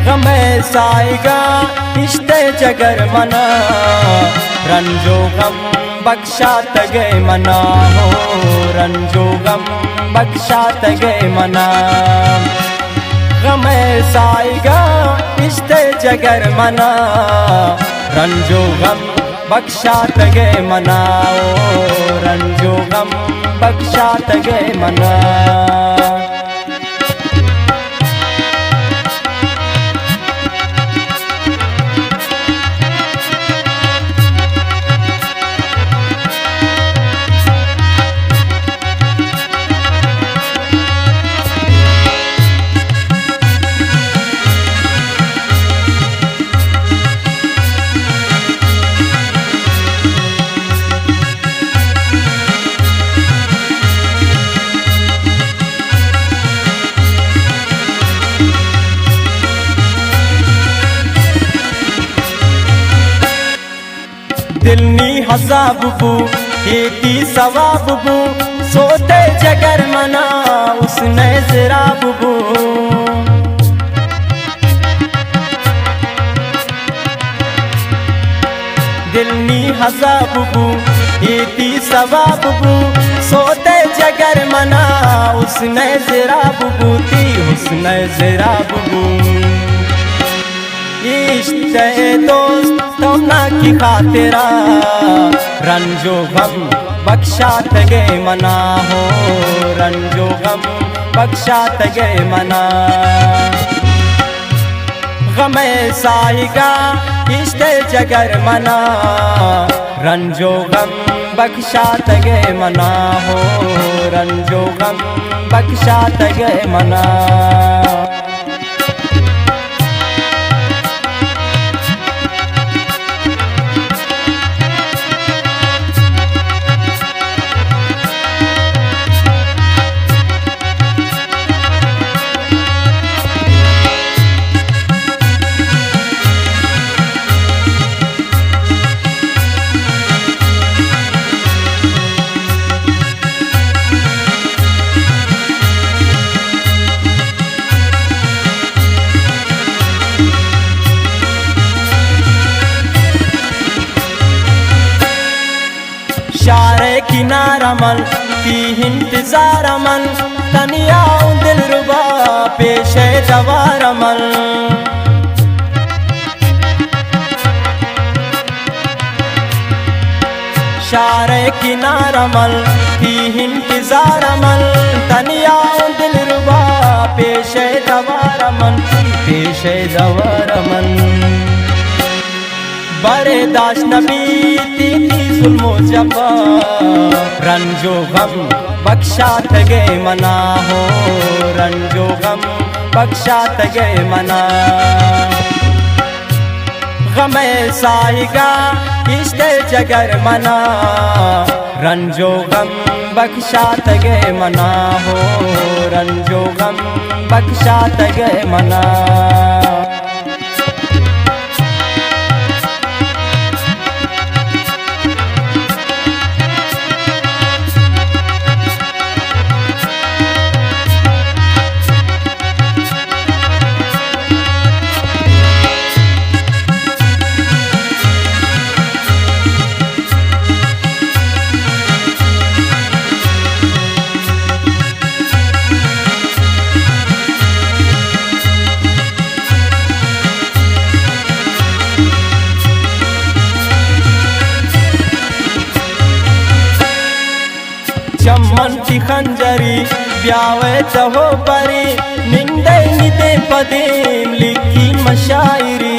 गमे Saiga इश्ते जगर मना, रंजो गम बख्शा तगे मना हो, रंजो गम बख्शा तगे मना। गमे साइगा इश्ते जगर मना, रंजो गम बख्शा तगे मना ओ, रंजो गम बख्शा तगे मना। दिलनी हसाब बू खेती सवाब बू, सोते जगर मना उसने जराब बू। दिलनी हसाब बू खेती सवाब बू, सोते जगर मना उसने जराब बू थी, उसने जराब बू। इश्क़ दोस्त तमना की खातिरा, रंजो गम बख्शा तगे मना हो, रंजो गम बख्शा तगे मना। गमे साइगा इश्क़ जगर मना, रंजो गम बख्शा तगे मना हो, रंजो गम बख्शा तगे मना। शारे किनारा मन की इंतजार मन, तनिया दिल रुबा पेशे दवार मन। शारे किनारा मन की इंतजार मन, तनिया दिल रुबा पेशे दवार मन, पेशे दवार मन। बरेदाश्त नबी तीनी जुल्मो जफा, रंजो गम बख्शा तगे मना हो, रंजो गम बख्शा तगे मना। गमे साइगा इश्क़ जगर मना, रंजो गम बख्शा तगे मना हो, रंजो गम बख्शा तगे मना। चम्मन की खंजरी ब्यावे चहो परी, निंदे निदे पदीम लिखी मशायरी।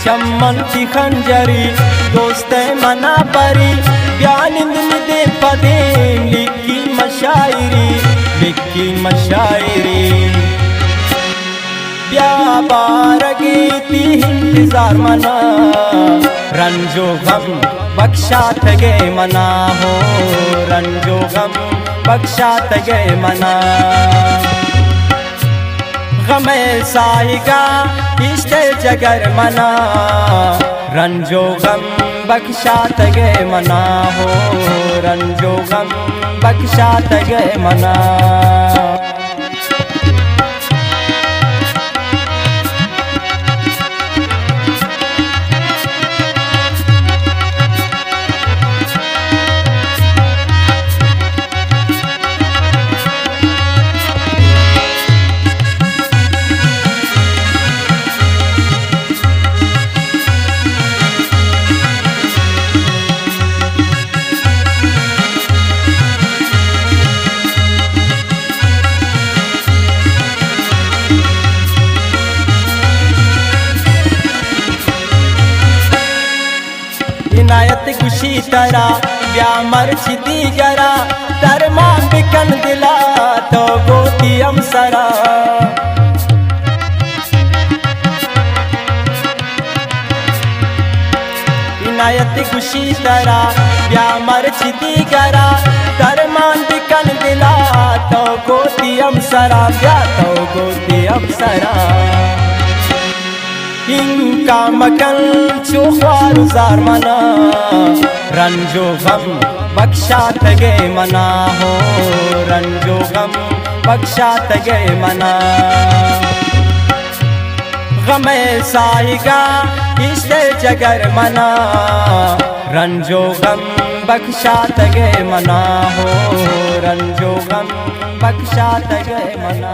चम्मन की खंजरी दोस्ते मना परी, ब्यानिंद निदे पदीम लिखी मशायरी, लिखी मशायरी। बारगी ती इंतजार मना, रंजो गम बख्शा तगे मना हो, रंजो गम बख्शा तगे मना। गमे साइगा इश्क़ जगर मना, रंजो गम बख्शा तगे मना हो, रंजो गम बख्शा तगे मना। इनायत खुशी तरा ब्यामर छिदी गरा, दरमा बिकन दिला तो गोती अमसरा। इनायत खुशी तरा ब्यामर छिदी गरा, दरमा बिकन दिला तो गोती अमसरा, ब्या तो गोती अमसरा। इनका मकन चुख्वार जार मना, रंजो गम बख्शा तगे मना हो, रंजो गम बख्शा तगे मना। गमे साइगा इश्ते जगर मना, रंजो गम बख्शा तगे मना हो, रंजो गम बख्शा तगे मना।